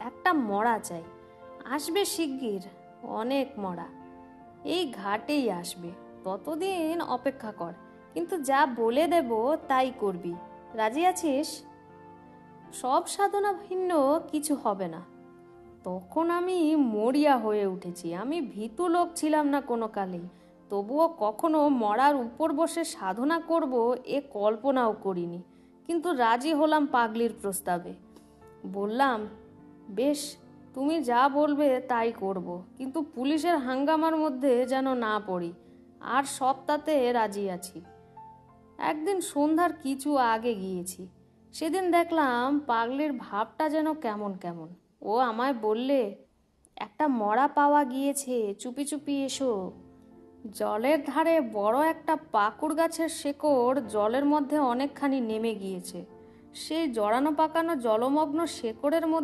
একটা মরা চাই, আসবে শিগগির, অনেক মরা, এই ঘাটেই আসবে, ততদিন অপেক্ষা কর, কিন্তু যা বলে দেব তাই করবি, রাজি আছিস? সব সাধনা ভিন্ন কিছু হবে না। তখন আমি মরিয়া হয়ে উঠেছি। আমি ভীতু লোক ছিলাম না কোনো কালেই, তবুও কখনো মরার উপর বসে সাধনা করব এ কল্পনাও করিনি। কিন্তু রাজি হলাম পাগলির প্রস্তাবে। বললাম, বেশ, তুমি যা বলবে তাই করব, কিন্তু পুলিশের হাঙ্গামার মধ্যে যেন না পড়ি, আর সবটাতে রাজি আছি। একদিন সন্ধ্যার কিছু আগে গিয়েছি। সেদিন দেখলাম পাগলির ভাবটা যেন কেমন কেমন। ও আমায় বললে, একটা মরা পাওয়া গিয়েছে, চুপি চুপি এসো। জলের ধারে বড় একটা পাকুড় গাছের শেকড় জলের মধ্যে অনেকখানি নেমে গিয়েছে। সেই জড়ানো পাকানো জলমগ্ন শেকড়ের মধ্যে